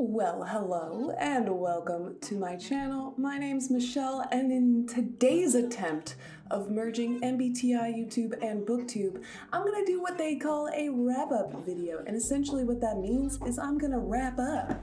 Well, hello and welcome to my channel. My name's Michelle, and in today's attempt of merging MBTI, YouTube, and Booktube, I'm gonna do what they call a wrap-up video. And essentially what that means is I'm gonna wrap up.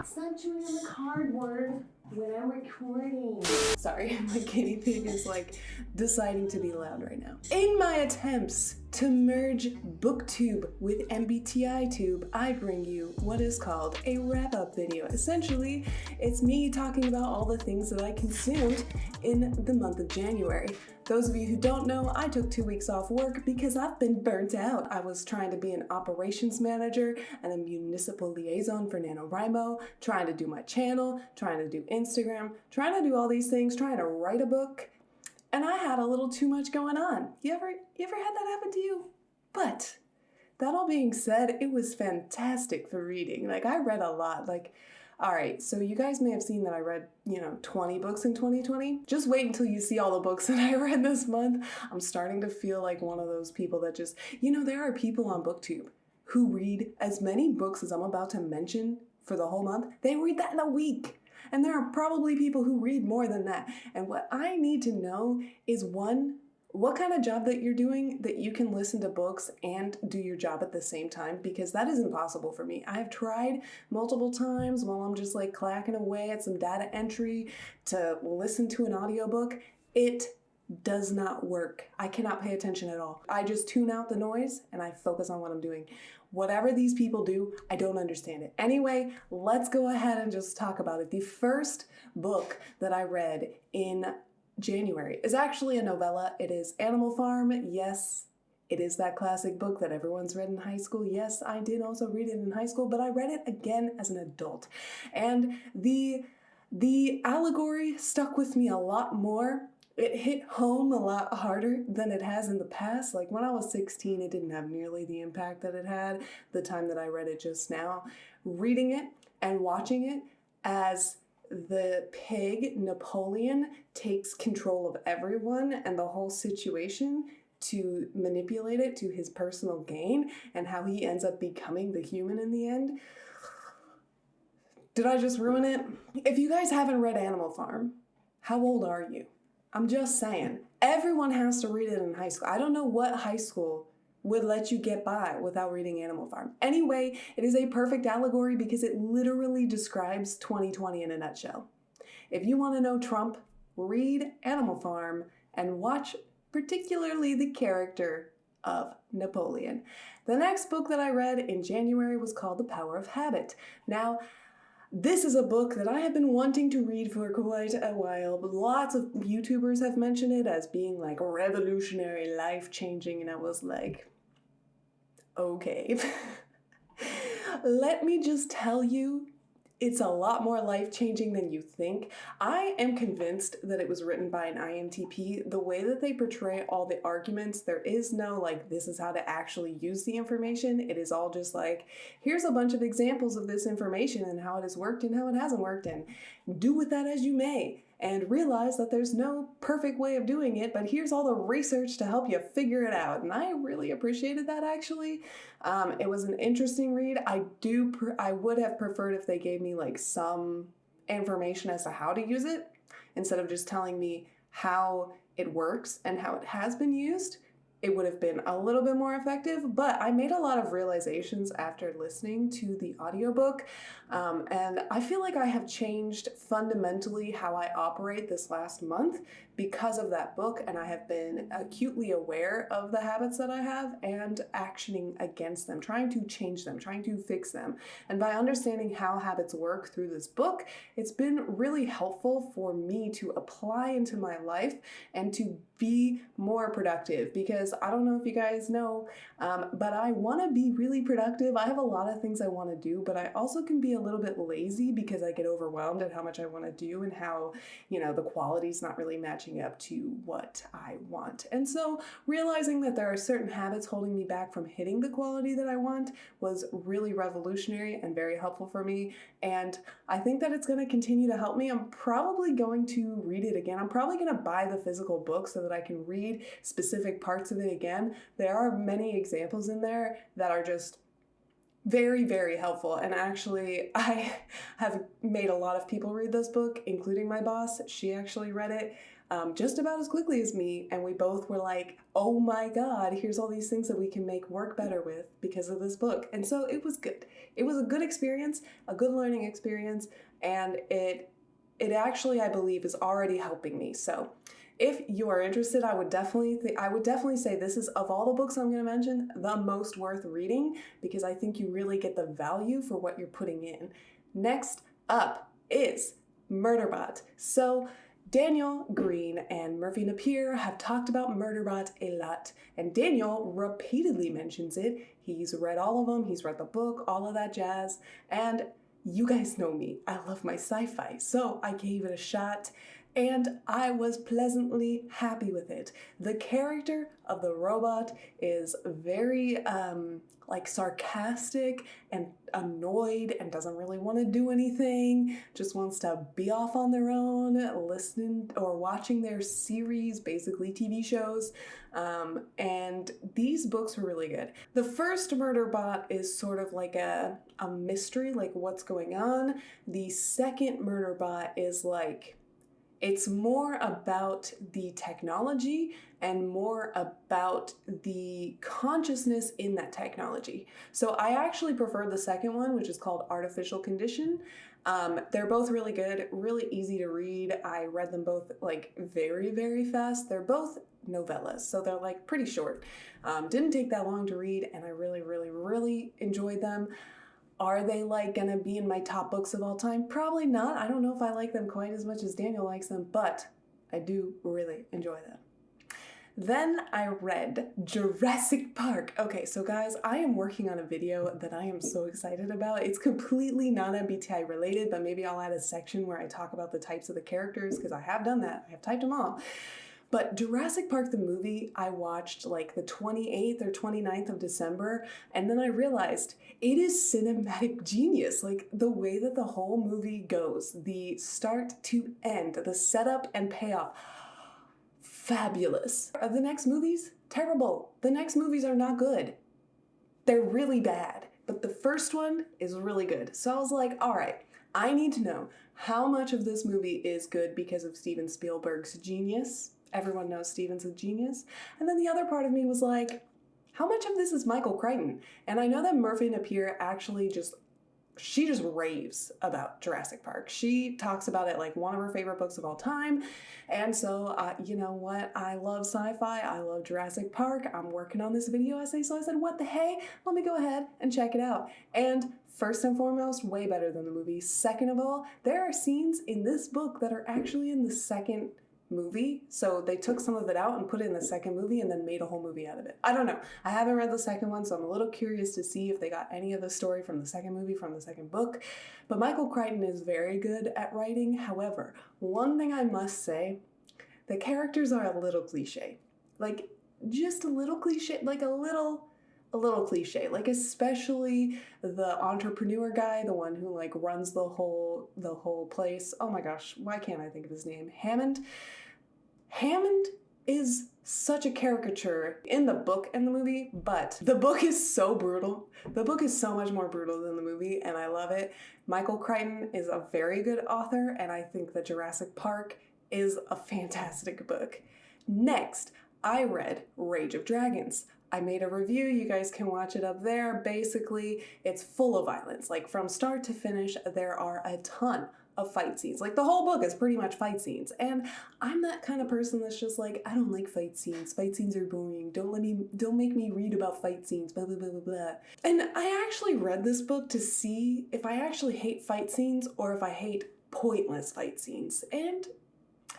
Stop chewing on the cardboard when I'm recording. Sorry, my guinea pig is like deciding to be loud right now. In my attempts to merge Booktube with MBTI Tube, I bring you what is called a wrap-up video. Essentially, it's me talking about all the things that I consumed in the month of January. Those of you who don't know, I took 2 weeks off work because I've been burnt out. I was trying to be an operations manager and a municipal liaison for NaNoWriMo, trying to do my channel, trying to do Instagram, trying to do all these things, trying to write a book, and I had a little too much going on. You ever had that happen to you? But that all being said, it was fantastic for reading. Like, I read a lot. All right, so you guys may have seen that I read, 20 books in 2020. Just wait until you see all the books that I read this month. I'm starting to feel like one of those people that just, there are people on Booktube who read as many books as I'm about to mention for the whole month. They read that in a week. And there are probably people who read more than that. And what I need to know is, one, what kind of job that you're doing that you can listen to books and do your job at the same time, because that is impossible for me. I've tried multiple times while I'm just like clacking away at some data entry to listen to an audiobook. It does not work. I cannot pay attention at all. I just tune out the noise and I focus on what I'm doing. Whatever these people do, I don't understand it. Anyway, let's go ahead and just talk about it. The first book that I read in January is actually a novella. It is Animal Farm. Yes, it is that classic book that everyone's read in high school. Yes, I did also read it in high school, but I read it again as an adult. And the allegory stuck with me a lot more. It hit home a lot harder than it has in the past. Like, when I was 16, it didn't have nearly the impact that it had the time that I read it just now. Reading it and watching it as the pig, Napoleon, takes control of everyone and the whole situation to manipulate it to his personal gain, and how he ends up becoming the human in the end. Did I just ruin it? If you guys haven't read Animal Farm, how old are you? I'm just saying, everyone has to read it in high school. I don't know what high school would let you get by without reading Animal Farm. Anyway, it is a perfect allegory because it literally describes 2020 in a nutshell. If you want to know Trump, read Animal Farm and watch particularly the character of Napoleon. The next book that I read in January was called The Power of Habit. Now, this is a book that I have been wanting to read for quite a while, but lots of YouTubers have mentioned it as being like revolutionary, life-changing, and I was like, okay. Let me just tell you, it's a lot more life-changing than you think. I am convinced that it was written by an INTP. The way that they portray all the arguments, there is no like, this is how to actually use the information. It is all just like, here's a bunch of examples of this information and how it has worked and how it hasn't worked, and do with that as you may. And realize that there's no perfect way of doing it, but here's all the research to help you figure it out. And I really appreciated that, actually. It was an interesting read. I would have preferred if they gave me like some information as to how to use it, instead of just telling me how it works and how it has been used. It would have been a little bit more effective, but I made a lot of realizations after listening to the audiobook, and I feel like I have changed fundamentally how I operate this last month because of that book, and I have been acutely aware of the habits that I have and actioning against them, trying to change them, trying to fix them. And by understanding how habits work through this book, it's been really helpful for me to apply into my life and to be more productive, because I don't know if you guys know, but I want to be really productive. I have a lot of things I want to do, but I also can be a little bit lazy because I get overwhelmed at how much I want to do and how, the quality's not really matching up to what I want. And so realizing that there are certain habits holding me back from hitting the quality that I want was really revolutionary and very helpful for me. And I think that it's going to continue to help me. I'm probably going to read it again. I'm probably going to buy the physical book so that I can read specific parts of it again. There are many examples in there that are just Very, very helpful. And actually, I have made a lot of people read this book, including my boss. She actually read it just about as quickly as me. And we both were like, oh my God, here's all these things that we can make work better with because of this book. And so it was good. It was a good experience, a good learning experience. And it actually, I believe, is already helping me. So if you are interested, I would definitely say this is, of all the books I'm going to mention, the most worth reading, because I think you really get the value for what you're putting in. Next up is Murderbot. So Daniel Green and Murphy Napier have talked about Murderbot a lot, and Daniel repeatedly mentions it. He's read all of them, he's read the book, all of that jazz, and you guys know me, I love my sci-fi, so I gave it a shot, and I was pleasantly happy with it. The character of the robot is very, like sarcastic and annoyed and doesn't really want to do anything, just wants to be off on their own, listening or watching their series, basically TV shows, and these books were really good. The first Murderbot is sort of like a mystery, like what's going on. The second Murderbot is like, it's more about the technology and more about the consciousness in that technology. So I actually prefer the second one, which is called Artificial Condition. They're both really good, really easy to read. I read them both like very, very fast. They're both novellas, so they're like pretty short. Didn't take that long to read, and I really, really, really enjoyed them. Are they like gonna be in my top books of all time? Probably not. I don't know if I like them quite as much as Daniel likes them, but I do really enjoy them. Then I read Jurassic Park. Okay, so guys, I am working on a video that I am so excited about. It's completely non-MBTI related, but maybe I'll add a section where I talk about the types of the characters, because I have done that. I have typed them all. But Jurassic Park, the movie, I watched like the 28th or 29th of December, and then I realized it is cinematic genius. Like the way that the whole movie goes, the start to end, the setup and payoff, fabulous. The next movies, terrible. The next movies are not good. They're really bad. But the first one is really good. So I was like, all right, I need to know how much of this movie is good because of Steven Spielberg's genius. Everyone knows Steven's a genius. And then the other part of me was like, how much of this is Michael Crichton? And I know that Murphy Napier actually she just raves about Jurassic Park. She talks about it like one of her favorite books of all time. And so, you know what? I love sci-fi. I love Jurassic Park. I'm working on this video essay. So I said, what the hey? Let me go ahead and check it out. And first and foremost, way better than the movie. Second of all, there are scenes in this book that are actually in the second movie, so they took some of it out and put it in the second movie and then made a whole movie out of it. I don't know. I haven't read the second one, so I'm a little curious to see if they got any of the story from the second movie, from the second book. But Michael Crichton is very good at writing. However, one thing I must say, the characters are a little cliche. Like, just a little cliche, like a little cliche, like especially the entrepreneur guy, the one who like runs the whole place. Oh my gosh, why can't I think of his name? Hammond is such a caricature in the book and the movie, but the book is so brutal. The book is so much more brutal than the movie, and I love it. Michael Crichton is a very good author, and I think that Jurassic Park is a fantastic book. Next, I read Rage of Dragons. I made a review, you guys can watch it up there. Basically, it's full of violence. Like from start to finish, there are a ton of fight scenes. Like the whole book is pretty much fight scenes. And I'm that kind of person that's just like, I don't like fight scenes. Fight scenes are boring. Don't make me read about fight scenes, blah, blah, blah, blah, blah. And I actually read this book to see if I actually hate fight scenes or if I hate pointless fight scenes. And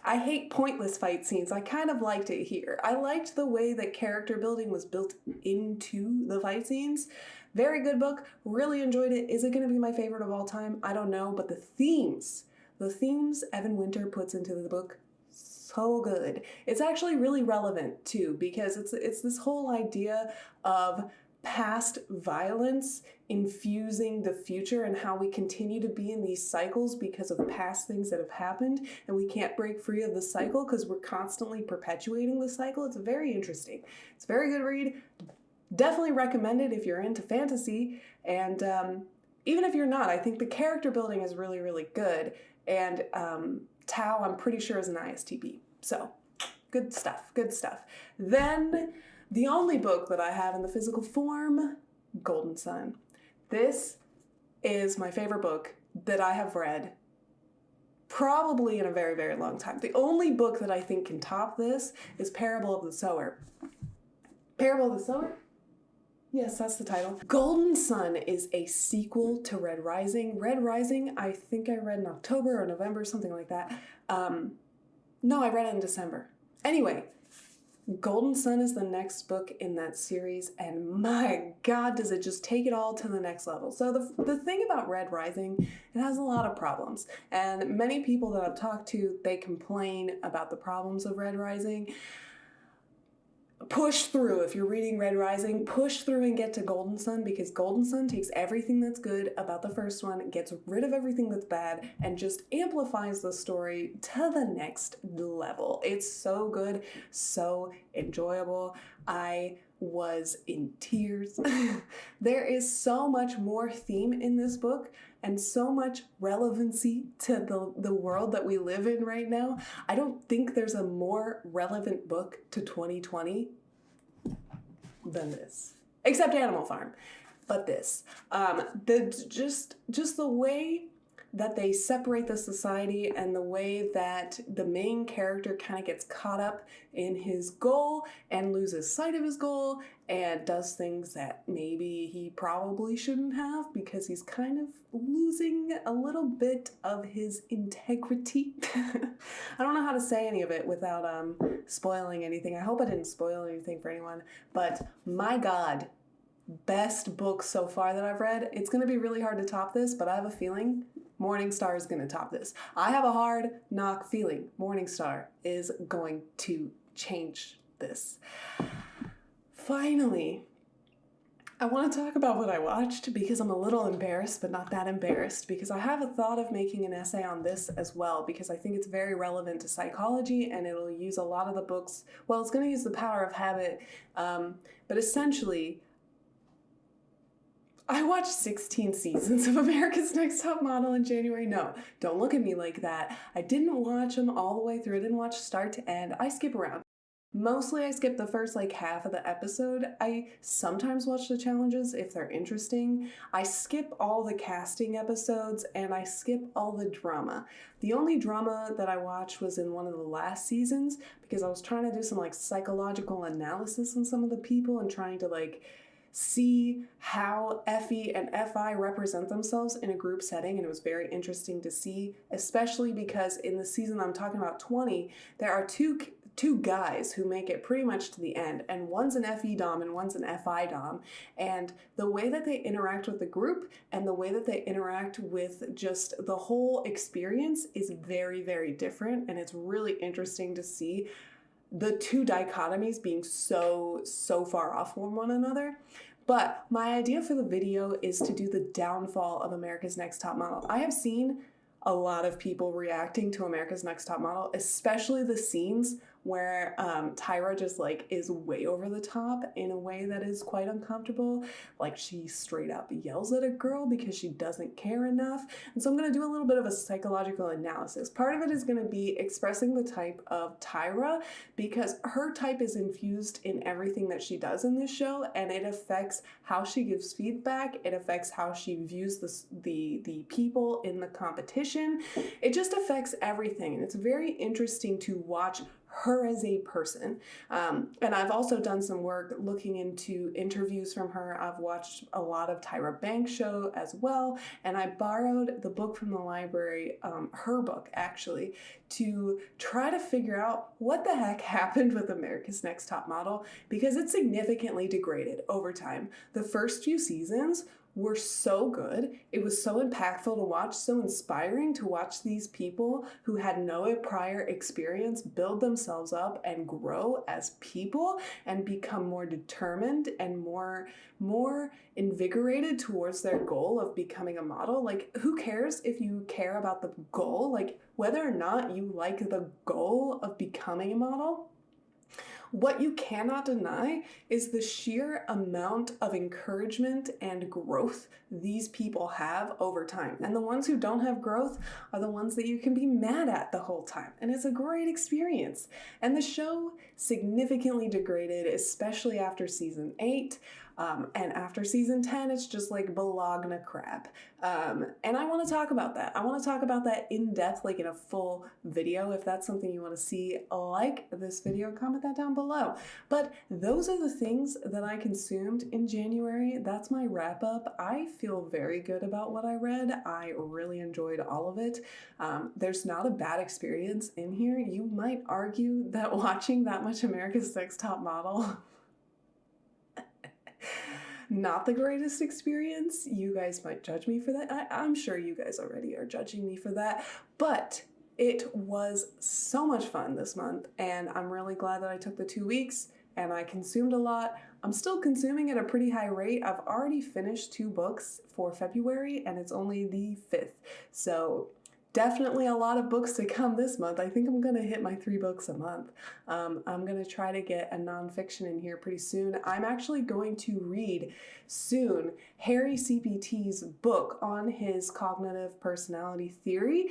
I hate pointless fight scenes. I kind of liked it here. I liked the way that character building was built into the fight scenes. Very good book. Really enjoyed it. Is it going to be my favorite of all time? I don't know. But the themes Evan Winter puts into the book, so good. It's actually really relevant too, because it's this whole idea of past violence infusing the future and how we continue to be in these cycles because of past things that have happened, and we can't break free of the cycle because we're constantly perpetuating the cycle. It's very interesting. It's a very good read. Definitely recommend it if you're into fantasy, and even if you're not, I think the character building is really, really good, and Tao, I'm pretty sure, is an ISTP. So, good stuff, good stuff. Then, the only book that I have in the physical form, Golden Sun. This is my favorite book that I have read probably in a very, very long time. The only book that I think can top this is Parable of the Sower. Parable of the Sower? Yes, that's the title. Golden Sun is a sequel to Red Rising. Red Rising, I think I read in October or November, something like that. No, I read it in December. Anyway, Golden Sun is the next book in that series, and my God, does it just take it all to the next level. So the thing about Red Rising, it has a lot of problems, and many people that I've talked to, they complain about the problems of Red Rising. Push through. If you're reading Red Rising, push through and get to Golden Sun, because Golden Sun takes everything that's good about the first one, gets rid of everything that's bad, and just amplifies the story to the next level. It's so good, so enjoyable. I was in tears. There is so much more theme in this book and so much relevancy to the world that we live in right now. I don't think there's a more relevant book to 2020 than this, except Animal Farm, but this. Just the way that they separate the society and the way that the main character kind of gets caught up in his goal and loses sight of his goal and does things that maybe he probably shouldn't have because he's kind of losing a little bit of his integrity. I don't know how to say any of it without spoiling anything. I hope I didn't spoil anything for anyone, but my God, best book so far that I've read. It's going to be really hard to top this, but I have a feeling Morningstar is going to top this. I have a hard knock feeling Morningstar is going to change this. Finally, I want to talk about what I watched because I'm a little embarrassed, but not that embarrassed, because I have a thought of making an essay on this as well, because I think it's very relevant to psychology and it'll use a lot of the books. Well, it's going to use The Power of Habit, but essentially, I watched 16 seasons of America's Next Top Model in January. No, don't look at me like that. I didn't watch them all the way through. I didn't watch start to end. I skip around. Mostly I skip the first half of the episode. I sometimes watch the challenges if they're interesting. I skip all the casting episodes and I skip all the drama. The only drama that I watched was in one of the last seasons because I was trying to do some psychological analysis on some of the people and trying to see how FE and FI represent themselves in a group setting, and it was very interesting to see, especially because in the season I'm talking about, 20, there are two guys who make it pretty much to the end, and one's an FE dom and one's an FI dom, and the way that they interact with the group and the way that they interact with just the whole experience is very, very different, and it's really interesting to see the two dichotomies being so far off from one another. But my idea for the video is to do the downfall of America's Next Top Model. I have seen a lot of people reacting to America's Next Top Model, especially the scenes where Tyra just is way over the top in a way that is quite uncomfortable. She straight up yells at a girl because she doesn't care enough. And so I'm going to do a little bit of a psychological analysis. Part of it is going to be expressing the type of Tyra because her type is infused in everything that she does in this show, and it affects how she gives feedback. It affects how she views the people in the competition. It just affects everything, and it's very interesting to watch her as a person. And I've also done some work looking into interviews from her. I've watched a lot of Tyra Banks' show as well, and I borrowed the book from the library, her book actually, to try to figure out what the heck happened with America's Next Top Model, because it significantly degraded over time. The first few seasons were so good. It was so impactful to watch, so inspiring to watch these people who had no prior experience build themselves up and grow as people and become more determined and more invigorated towards their goal of becoming a model. Who cares if you care about the goal? Whether or not you like the goal of becoming a model, What you cannot deny is the sheer amount of encouragement and growth these people have over time. And the ones who don't have growth are the ones that you can be mad at the whole time. And it's a great experience. And the show significantly degraded, especially after season 8. And after season 10, it's just like Bologna crap. And I want to talk about that. I want to talk about that in depth, like in a full video. If that's something you want to see, like this video, comment that down below. But those are the things that I consumed in January. That's my wrap up. I feel very good about what I read. I really enjoyed all of it. There's not a bad experience in here. You might argue that watching that much America's Next Top Model not the greatest experience. You guys might judge me for that. I'm sure you guys already are judging me for that, but it was so much fun this month, and I'm really glad that I took the 2 weeks and I consumed a lot. I'm still consuming at a pretty high rate. I've already finished 2 books for February, and it's only the 5th. So definitely a lot of books to come this month. I think I'm going to hit my 3 books a month. I'm going to try to get a nonfiction in here pretty soon. I'm actually going to read soon Harry CPT's book on his cognitive personality theory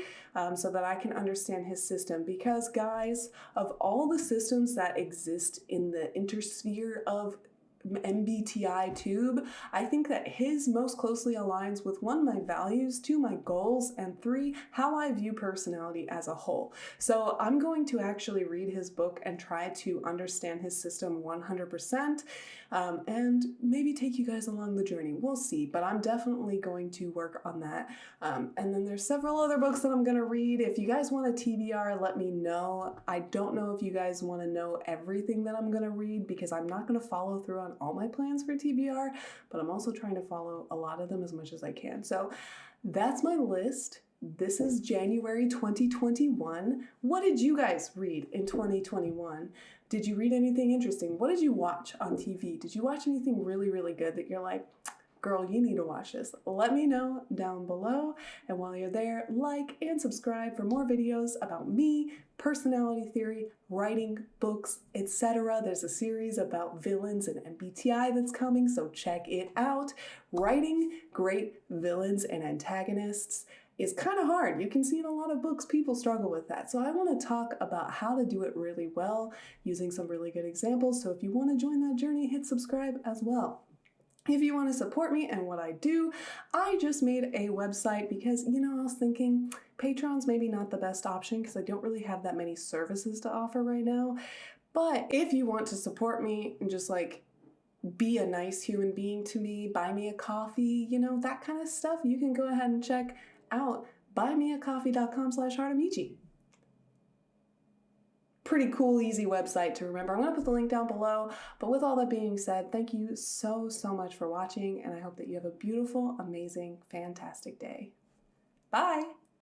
so that I can understand his system. Because, guys, of all the systems that exist in the intersphere of MBTI tube, I think that his most closely aligns with 1, my values, 2, my goals, and 3, how I view personality as a whole. So I'm going to actually read his book and try to understand his system 100%, and maybe take you guys along the journey. We'll see, but I'm definitely going to work on that. And then there's several other books that I'm going to read. If you guys want a TBR, let me know. I don't know if you guys want to know everything that I'm going to read, because I'm not going to follow through on all my plans for TBR, but I'm also trying to follow a lot of them as much as I can. So that's my list. This is January 2021. What did you guys read in 2021? Did you read anything interesting? What did you watch on TV? Did you watch anything really, really good that you're like, girl, you need to watch this? Let me know down below. And while you're there, like and subscribe for more videos about me, personality theory, writing, books, etc. There's a series about villains and MBTI that's coming, so check it out. Writing great villains and antagonists is kind of hard. You can see in a lot of books people struggle with that. So I want to talk about how to do it really well using some really good examples. So if you want to join that journey, hit subscribe as well. If you want to support me and what I do, I just made a website because, I was thinking Patreon's maybe not the best option because I don't really have that many services to offer right now. But if you want to support me and just like be a nice human being to me, buy me a coffee, that kind of stuff, you can go ahead and check out buymeacoffee.com/Heartamichi. Pretty cool, easy website to remember. I'm going to put the link down below. But with all that being said, thank you so, so much for watching, and I hope that you have a beautiful, amazing, fantastic day. Bye!